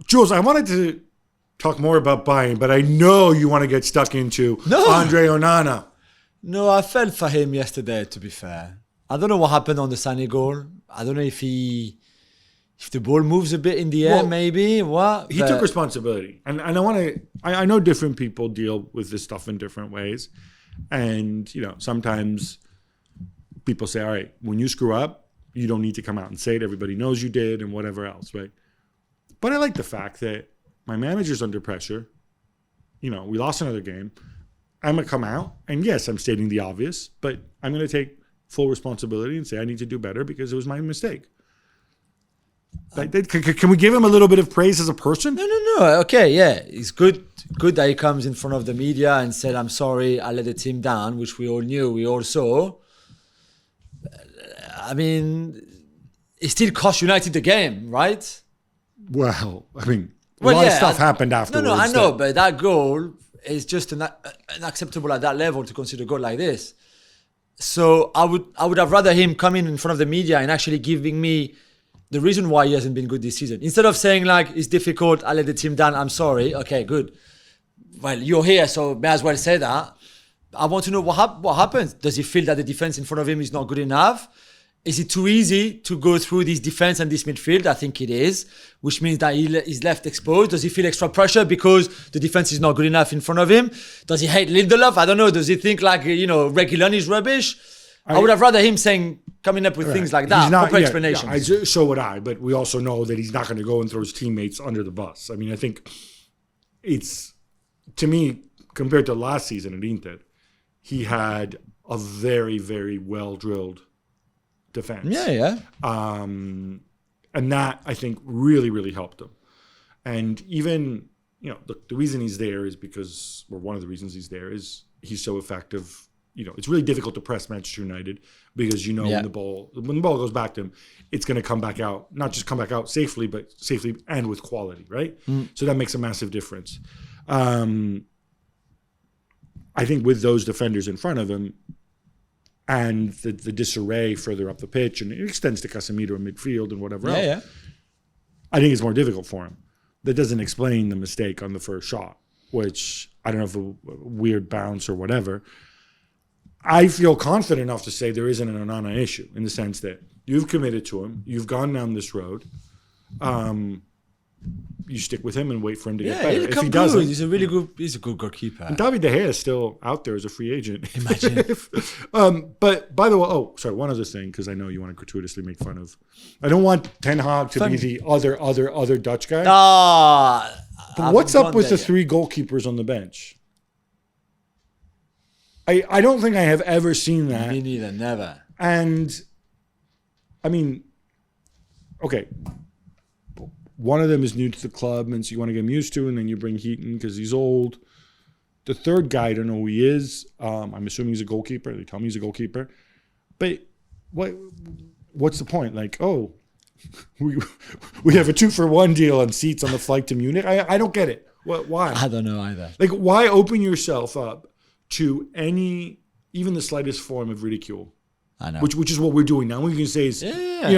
Jules, I wanted to talk more about Bayern, but I know you want to get stuck into Andre Onana. No, I felt for him yesterday, to be fair. I don't know what happened on the Sané goal. I don't know if the ball moves a bit in the air, maybe. What? He took responsibility. And I know different people deal with this stuff in different ways. And, sometimes people say, all right, when you screw up, you don't need to come out and say it. Everybody knows you did and whatever else, right? But I like the fact that my manager's under pressure. We lost another game. I'm going to come out, and yes, I'm stating the obvious, but I'm going to take full responsibility and say I need to do better because it was my mistake. Can we give him a little bit of praise as a person? No. Okay, yeah. It's good that he comes in front of the media and said, I'm sorry, I let the team down, which we all knew, we all saw. I mean, it still cost United the game, right? Well, a lot of stuff happened afterwards. No, I know, but that goal is just unacceptable at that level to consider a goal like this. So I would have rather him come in front of the media and actually giving me the reason why he hasn't been good this season. Instead of saying it's difficult, I let the team down, I'm sorry. Okay, good. Well, you're here, so may as well say that. I want to know what happens. Does he feel that the defense in front of him is not good enough? Is it too easy to go through this defense and this midfield? I think it is, which means that he's left exposed. Does he feel extra pressure because the defense is not good enough in front of him? Does he hate Lindelof? I don't know. Does he think Reguilon is rubbish? I would have rather him coming up with things like that. Proper explanations. Yeah, so would I, but we also know that he's not going to go and throw his teammates under the bus. I think it's, to me, compared to last season at Inter, he had a very, very well-drilled defense. Yeah. And that, I think, really, really helped him. And even, the reason he's there is because, or one of the reasons he's there is he's so effective. It's really difficult to press Manchester United because when the ball goes back to him, it's going to come back out, not just come back out safely, but safely and with quality, right? So that makes a massive difference. I think with those defenders in front of him and the disarray further up the pitch, and it extends to Casemiro in midfield and whatever else, I think it's more difficult for him. That doesn't explain the mistake on the first shot, which I don't know if a weird bounce or whatever. I feel confident enough to say there isn't an Onana issue in the sense that you've committed to him, you've gone down this road, you stick with him and wait for him to get better. If he doesn't, he's a good goalkeeper. And David De Gea is still out there as a free agent. Imagine. But by the way, one other thing, because I know you want to gratuitously make fun of. I don't want Ten Hag to be the other Dutch guy. But what's up with the three goalkeepers on the bench? I don't think I have ever seen that. Me neither, never. And, okay, one of them is new to the club, and so you want to get him used to, and then you bring Heaton because he's old. The third guy, I don't know who he is. I'm assuming he's a goalkeeper. They tell me he's a goalkeeper. But what's the point? We have a 2-for-1 deal on seats on the flight to Munich. I don't get it. Why? I don't know either. Why open yourself up to even the slightest form of ridicule? I know. Which is what we're doing now. What you can say is, I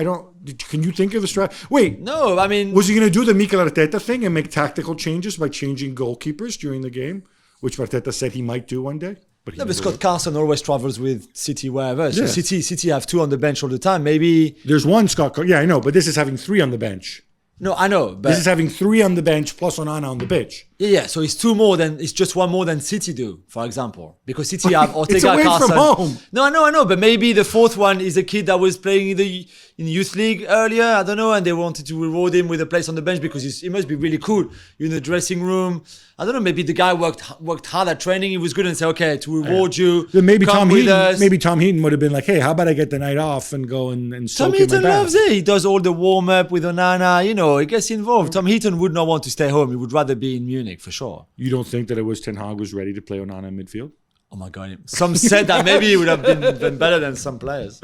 don't. Can you think of a strategy? Wait. No, was he going to do the Mikel Arteta thing and make tactical changes by changing goalkeepers during the game, which Arteta said he might do one day? But Scott Carson always travels with City wherever. So City have 2 on the bench all the time. Maybe there's one Scott. Yeah, I know, but this is having 3 on the bench. No, I know. But this is having 3 on the bench plus Onana on the pitch. Yeah. So it's just 1 more than City do, for example, because City have Ortega, it's away Carson. From home. No, I know. But maybe the 4th one is a kid that was playing in the youth league earlier. I don't know, and they wanted to reward him with a place on the bench because he must be really cool. You're in the dressing room. I don't know. Maybe the guy worked hard at training. He was good and say, okay, to reward you. Then maybe Tom Heaton would have been like, hey, how about I get the night off and go and soak in my bath? Tom Heaton loves it. He does all the warm up with Onana. He gets involved. Tom Heaton would not want to stay home. He would rather be in Munich for sure. You don't think that it was Ten Hag was ready to play Onana in midfield? Oh my God. Some said that maybe he would have been better than some players.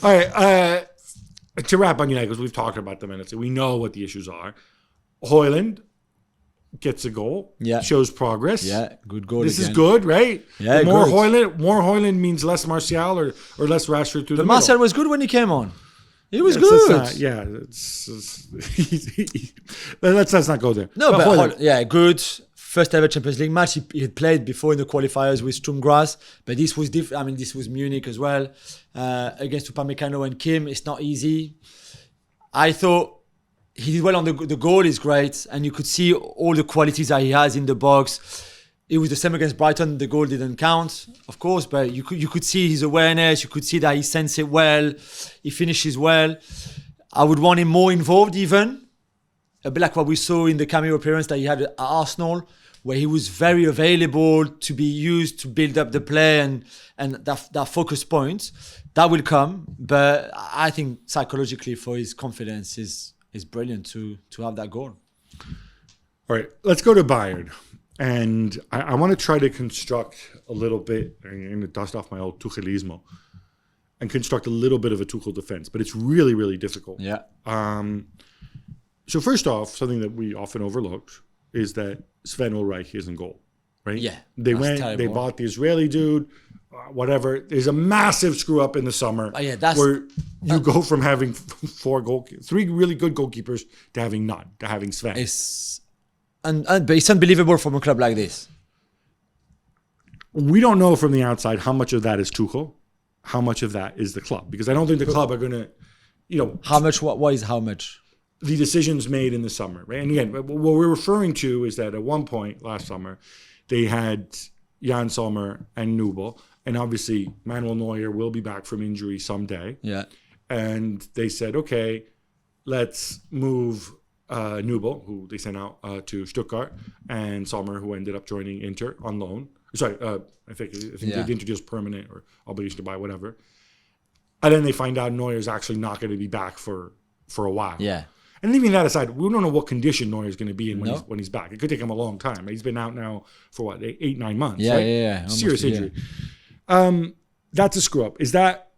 All right. To wrap on United, because we've talked about them and we know what the issues are. Højlund gets a goal. Yeah. Shows progress. Yeah. Good goal. This is good, right? Yeah. More Højlund means less Martial or less Rashford through the middle. Martial was good when he came on. He was Let's good. not, let's not go there. No, but Holland, good. First ever Champions League match. He had played before in the qualifiers with Sturm Graz, but this was different. I mean, this was Munich as well against Upamecano and Kim. It's not easy. I thought he did well on the goal. Is great, and you could see all the qualities that he has in the box. It was the same against Brighton. The goal didn't count, of course, but you could see his awareness. You could see that he sensed it well. He finishes well. I would want him more involved, even a bit like what we saw in the cameo appearance that he had at Arsenal, where he was very available to be used to build up the play and that focus point. That will come, but I think psychologically for his confidence is brilliant to have that goal. All right, let's go to Bayern. And I want to try to construct a little bit, I'm going to dust off my old Tuchelismo, and construct a little bit of a Tuchel defense, but it's really, really difficult. Yeah. So first off, something that we often overlooked is that Sven Ulreich is in goal, right? Yeah. They bought the Israeli dude, whatever. There's a massive screw up in the summer where you go from having three really good goalkeepers to having none, to having Sven. But it's unbelievable from a club like this. We don't know from the outside how much of that is Tuchel, how much of that is the club, because I don't think the club are going to, how much? What is how much? The decisions made in the summer, right? And again, what we're referring to is that at one point last summer, they had Jan Sommer and Nubel, and obviously Manuel Neuer will be back from injury someday. Yeah, and they said, okay, let's move Nubel, who they sent out to Stuttgart, and Sommer, who ended up joining Inter on loan. Sorry, I think they introduced permanent or obligation to buy, whatever. And then they find out Neuer's actually not going to be back for a while. Yeah. And leaving that aside, we don't know what condition Neuer's going to be in when he's back. It could take him a long time. He's been out now for 8-9 months. Yeah, right? yeah. Serious injury. That's a screw up.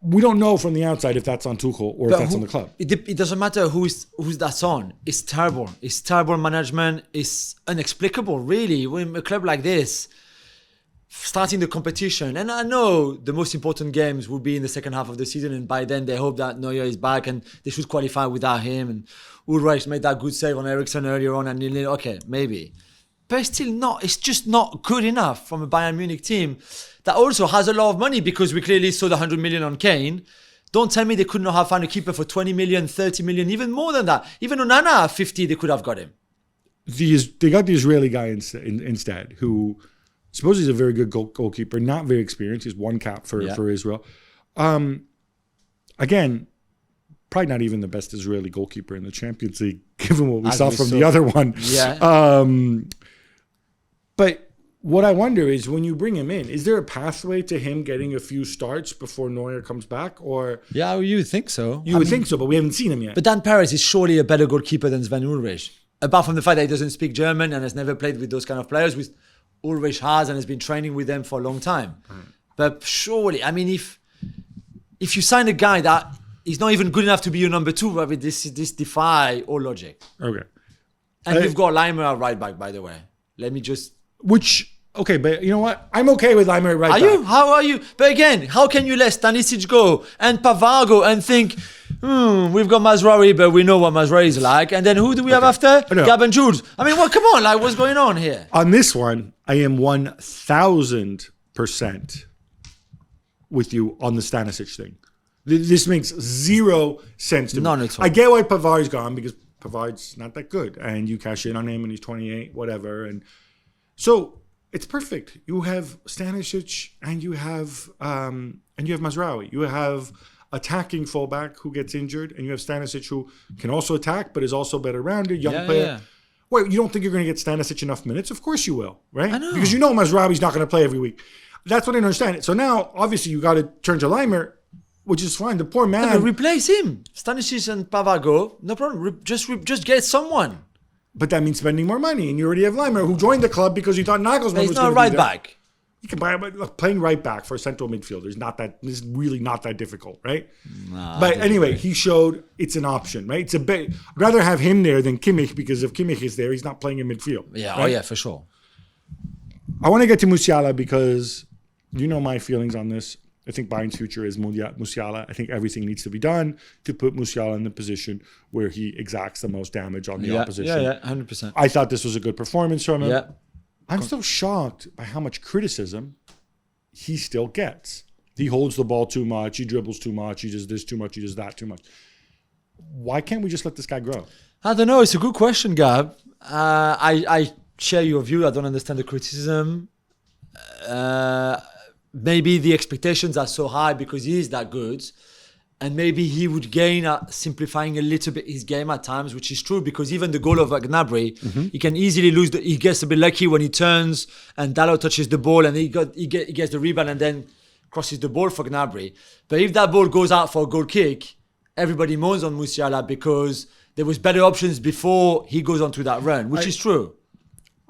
We don't know from the outside if that's on Tuchel or if that's on the club. It doesn't matter who's that's on. It's terrible. It's terrible management. It's inexplicable, really. When a club like this, starting the competition, and I know the most important games will be in the second half of the season, and by then they hope that Neuer is back and they should qualify without him. And Ulreich made that good save on Eriksen earlier on, and okay, maybe. But it's still not, it's just not good enough from a Bayern Munich team that also has a lot of money, because we clearly saw the 100 million on Kane. Don't tell me they couldn't have found a keeper for 20 million, 30 million, even more than that. Even Onana at 50, they could have got him. They got the Israeli guy instead, who suppose he's a very good goalkeeper, not very experienced. He's one cap for Israel. Again, probably not even the best Israeli goalkeeper in the Champions League, given what we saw from the other one. Yeah. But what I wonder is, when you bring him in, is there a pathway to him getting a few starts before Neuer comes back? Or yeah, you would think so. You would think so, but we haven't seen him yet. But Dan Perez is surely a better goalkeeper than Sven Ulreich. Apart from the fact that he doesn't speak German and has never played with those kind of players, which Ulreich has and has been training with them for a long time. But surely, I mean, if you sign a guy that is not even good enough to be your number two, this defy all logic. Okay. And you've got Laimer at right back, by the way. Let me just... Okay, but you know what? I'm okay with Laimer right back. Are you? How are you? But again, how can you let Stanisic go and Pavard go and think, we've got Mazraoui, but we know what Mazraoui is like. And then who do we have after? No. Gab and Jules. I mean, well, come on. What's going on here? On this one, I am 1,000% with you on the Stanisic thing. This makes zero sense to me. None at all. I get why Pavard's gone, because Pavard's not that good, and you cash in on him, and he's 28, whatever, and so it's perfect. You have Stanisic, and you have Mazraoui. You have attacking fullback who gets injured, and you have Stanisic who can also attack, but is also better rounded, young player. Yeah. Wait, you don't think you're going to get Stanisic enough minutes? Of course you will, right? I know. Because you know Mazraoui's not going to play every week. That's what I don't understand. So now, obviously, you got to turn to Laimer, which is fine. The poor man. Yeah, replace him. Stanisic and Pavard go. No problem. Just get someone. But that means spending more money, and you already have Laimer, who joined the club because you thought Nagelsmann was going to be there. He's not right back. You can buy, but playing right back for a central midfielder is really not that difficult, right? Nah, but anyway, he showed it's an option, right? It's a bit. I'd rather have him there than Kimmich, because if Kimmich is there, he's not playing in midfield. Yeah, right? Oh yeah, for sure. I want to get to Musiala because you know my feelings on this. I think Bayern's future is Musiala. I think everything needs to be done to put Musiala in the position where he exacts the most damage on the opposition. Yeah, 100%. I thought this was a good performance from him. Yeah. I'm still shocked by how much criticism he still gets. He holds the ball too much. He dribbles too much. He does this too much. He does that too much. Why can't we just let this guy grow? I don't know. It's a good question, Gab. I share your view. I don't understand the criticism. Maybe the expectations are so high because he is that good. And maybe he would gain at simplifying a little bit his game at times, which is true because even the goal of Gnabry, he can easily lose. He gets a bit lucky when he turns and Dalot touches the ball and he gets the rebound and then crosses the ball for Gnabry. But if that ball goes out for a goal kick, everybody moans on Musiala because there was better options before he goes onto that run, which is true.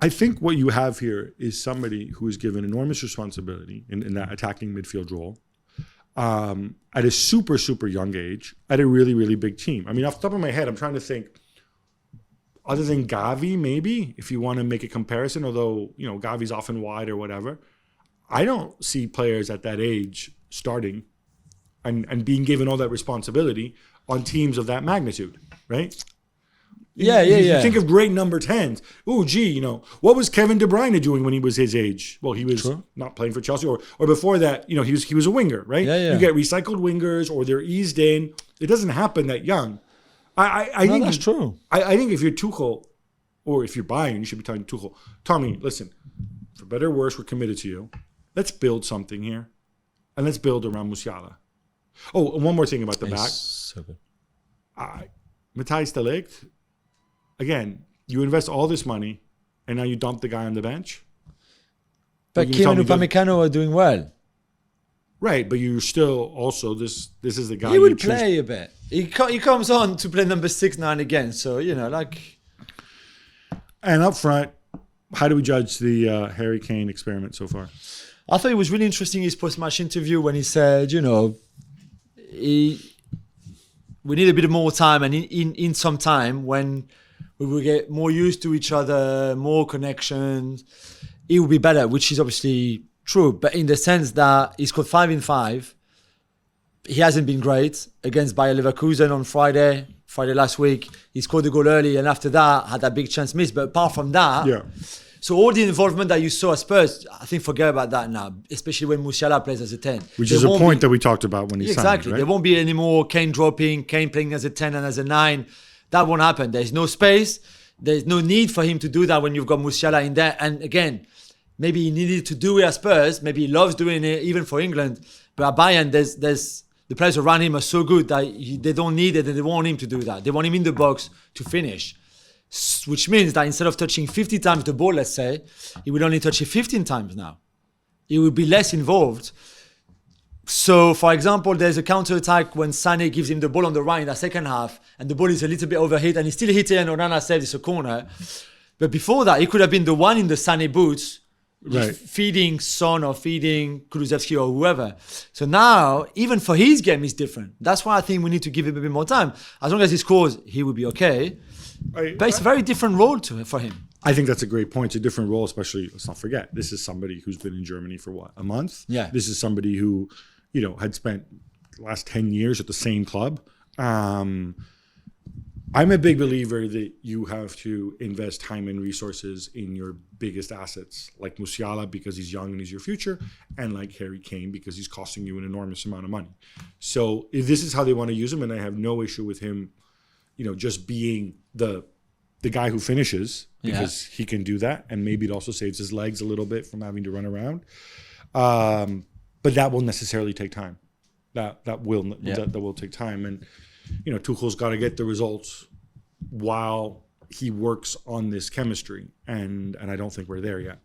I think what you have here is somebody who is given enormous responsibility in that attacking midfield role. At a super, super young age, at a really, really big team. I mean, off the top of my head, I'm trying to think, other than Gavi, maybe, if you want to make a comparison, although, Gavi's often wide or whatever, I don't see players at that age starting and being given all that responsibility on teams of that magnitude, right? Yeah. You think of great number 10s. Oh, gee, what was Kevin De Bruyne doing when he was his age? Well, he was not playing for Chelsea, or before that, he was a winger, right? Yeah. You get recycled wingers, or they're eased in. It doesn't happen that young. I think that's true. I think if you're Tuchel, or if you're Bayern, you should be telling Tuchel, Tommy, listen, for better or worse, we're committed to you. Let's build something here, and let's build around Musiala. Oh, and one more thing about the back. So good. Matthijs de Ligt. Again, you invest all this money, and now you dump the guy on the bench. But Kim and Upamecano are doing well. Right, but you're still also this is the guy. He will play a bit. He comes on to play number 6 now and again. So And up front, how do we judge the Harry Kane experiment so far? I thought it was really interesting his post-match interview when he said, we need a bit more time, and in some time when we will get more used to each other, more connections, it will be better, which is obviously true. But in the sense that he scored 5 in 5, he hasn't been great against Bayer Leverkusen on Friday last week. He scored a goal early, and after that had a big chance missed. But apart from that, so all the involvement that you saw at Spurs, I think forget about that now, especially when Musiala plays as a 10. Which is a point that we talked about when he signed, exactly. Right? There won't be any more Kane dropping, Kane playing as a 10 and as a 9. That won't happen. There's no space. There's no need for him to do that when you've got Musiala in there. And again, maybe he needed to do it at Spurs. Maybe he loves doing it even for England. But at Bayern, there's the players around him are so good that they don't need it and they want him to do that. They want him in the box to finish. Which means that instead of touching 50 times the ball, let's say, he will only touch it 15 times now. He will be less involved. So, for example, there's a counter-attack when Sané gives him the ball on the right in the second half, and the ball is a little bit overhit, and he still hit it, and Onana said it's a corner. But before that, it could have been the one in the Sané boots, feeding Son or feeding Kulusevski or whoever. So now, even for his game, it's different. That's why I think we need to give him a bit more time. As long as he scores, he will be okay. But it's a very different role for him. I think that's a great point. It's a different role, especially, let's not forget, this is somebody who's been in Germany for what, a month? Yeah. This is somebody who, had spent the last 10 years at the same club. I'm a big believer that you have to invest time and resources in your biggest assets, like Musiala because he's young and he's your future, and like Harry Kane because he's costing you an enormous amount of money. So if this is how they want to use him, and I have no issue with him, just being the guy who finishes because he can do that, and maybe it also saves his legs a little bit from having to run around. But that will necessarily take time. That will take time, and Tuchel's got to get the results while he works on this chemistry, and I don't think we're there yet.